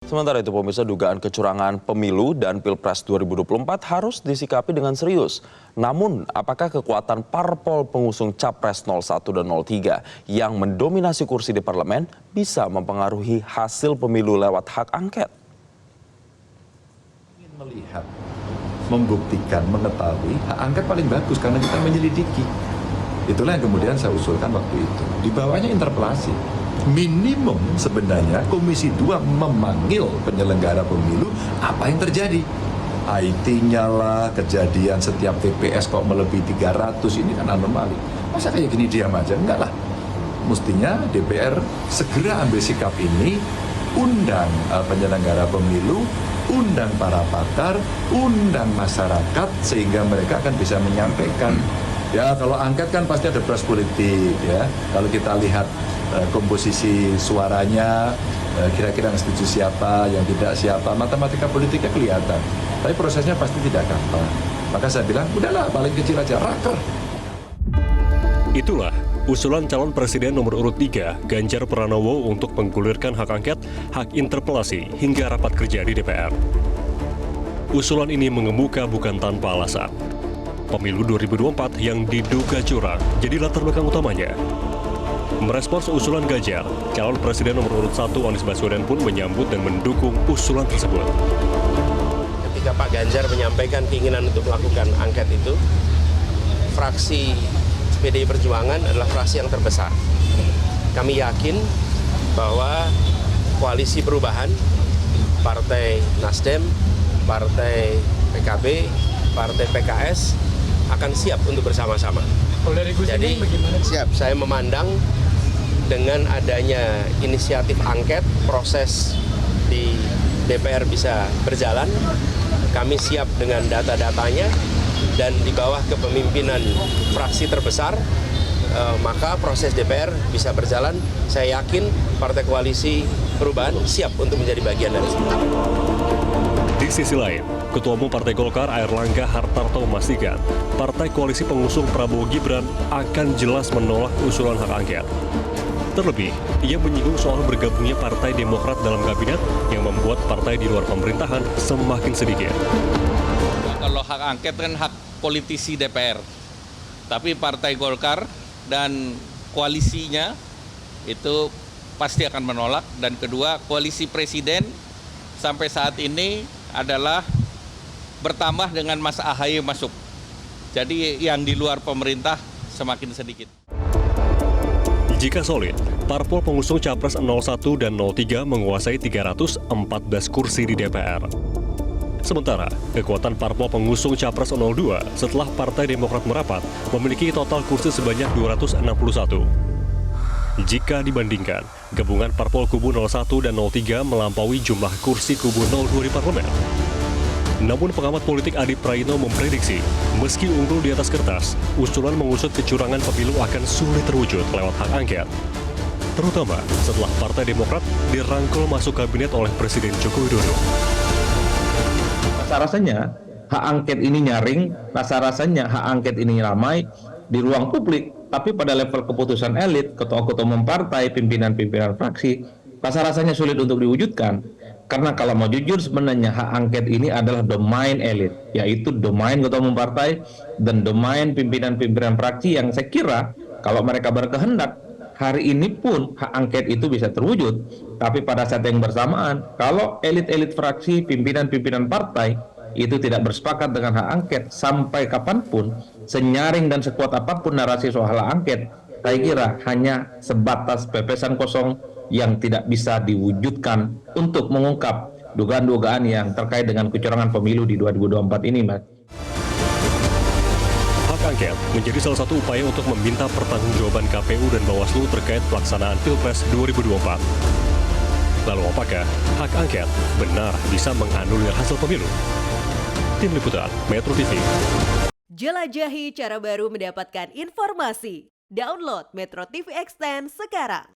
Sementara itu pemirsa, dugaan kecurangan pemilu dan Pilpres 2024 harus disikapi dengan serius. Namun, apakah kekuatan parpol pengusung Capres 01 dan 03 yang mendominasi kursi di parlemen bisa mempengaruhi hasil pemilu lewat hak angket? Ingin melihat, membuktikan, mengetahui hak angket paling bagus karena kita menyelidiki. Itulah yang kemudian saya usulkan waktu itu. Di bawahnya interpelasi. Minimum sebenarnya Komisi 2 memanggil penyelenggara pemilu apa yang terjadi. IT-nya lah, kejadian setiap TPS kok melebihi 300, ini kan anomali. Masa kayak gini diam aja? Enggak lah. Mestinya DPR segera ambil sikap ini, undang penyelenggara pemilu, undang para pakar, undang masyarakat, sehingga mereka akan bisa menyampaikan. Ya, kalau angket kan pasti ada proses politik ya. Kalau kita lihat komposisi suaranya, kira-kira yang setuju siapa, yang tidak siapa, matematika politiknya kelihatan. Tapi prosesnya pasti tidak gampang. Maka saya bilang, udahlah paling kecil aja, raker. Itulah usulan calon presiden nomor urut 3, Ganjar Pranowo untuk menggulirkan hak angket, hak interpelasi, hingga rapat kerja di DPR. Usulan ini mengemuka bukan tanpa alasan. Pemilu 2024 yang diduga curang jadi latar belakang utamanya. Merespons usulan Ganjar, calon presiden nomor urut 1 Anies Baswedan pun menyambut dan mendukung usulan tersebut. Ketika Pak Ganjar menyampaikan keinginan untuk melakukan angket itu, fraksi PDI Perjuangan adalah fraksi yang terbesar. Kami yakin bahwa koalisi perubahan, Partai Nasdem, Partai PKB, Partai PKS akan siap untuk bersama-sama. Jadi siap, saya memandang dengan adanya inisiatif angket, proses di DPR bisa berjalan. Kami siap dengan data-datanya dan di bawah kepemimpinan fraksi terbesar, maka proses DPR bisa berjalan. Saya yakin Partai Koalisi Perubahan siap untuk menjadi bagian dari itu. Di sisi lain, Ketua Umum Partai Golkar Airlangga Hartarto memastikan Partai Koalisi pengusung Prabowo Gibran akan jelas menolak usulan hak angket. Terlebih, ia menyinggung soal bergabungnya Partai Demokrat dalam kabinet yang membuat partai di luar pemerintahan semakin sedikit. Kalau hak angket kan hak politisi DPR, tapi Partai Golkar dan koalisinya itu pasti akan menolak. Dan kedua, koalisi presiden sampai saat ini adalah bertambah dengan Mas AHY masuk. Jadi yang di luar pemerintah semakin sedikit. Jika solid, parpol pengusung Capres 01 dan 03 menguasai 314 kursi di DPR. Sementara, kekuatan parpol pengusung Capres 02 setelah Partai Demokrat merapat memiliki total kursi sebanyak 261. Jika dibandingkan, gabungan parpol kubu 01 dan 03 melampaui jumlah kursi kubu 02 di parlemen. Namun pengamat politik Adi Praitno memprediksi, meski unggul di atas kertas, usulan mengusut kecurangan pemilu akan sulit terwujud lewat hak angket. Terutama setelah Partai Demokrat dirangkul masuk kabinet oleh Presiden Joko Widodo. Rasa-rasanya hak angket ini nyaring, rasa-rasanya hak angket ini ramai di ruang publik, tapi pada level keputusan elit, ketua-ketua umum partai, pimpinan-pimpinan fraksi, rasa-rasanya sulit untuk diwujudkan. Karena kalau mau jujur sebenarnya hak angket ini adalah domain elit, yaitu domain ketua umum partai dan domain pimpinan-pimpinan fraksi yang saya kira kalau mereka berkehendak, hari ini pun hak angket itu bisa terwujud. Tapi pada saat yang bersamaan, kalau elit-elit fraksi, pimpinan-pimpinan partai itu tidak bersepakat dengan hak angket sampai kapanpun, senyaring dan sekuat apapun narasi soal hak angket, saya kira hanya sebatas pepesan kosong yang tidak bisa diwujudkan untuk mengungkap dugaan-dugaan yang terkait dengan kecurangan pemilu di 2024 ini, Mas. Hak angket menjadi salah satu upaya untuk meminta pertanggungjawaban KPU dan Bawaslu terkait pelaksanaan Pilpres 2024. Lalu apakah hak angket benar bisa menganulir hasil pemilu? Tim Liputan Metro TV. Jelajahi cara baru mendapatkan informasi. Download Metro TV Extend sekarang.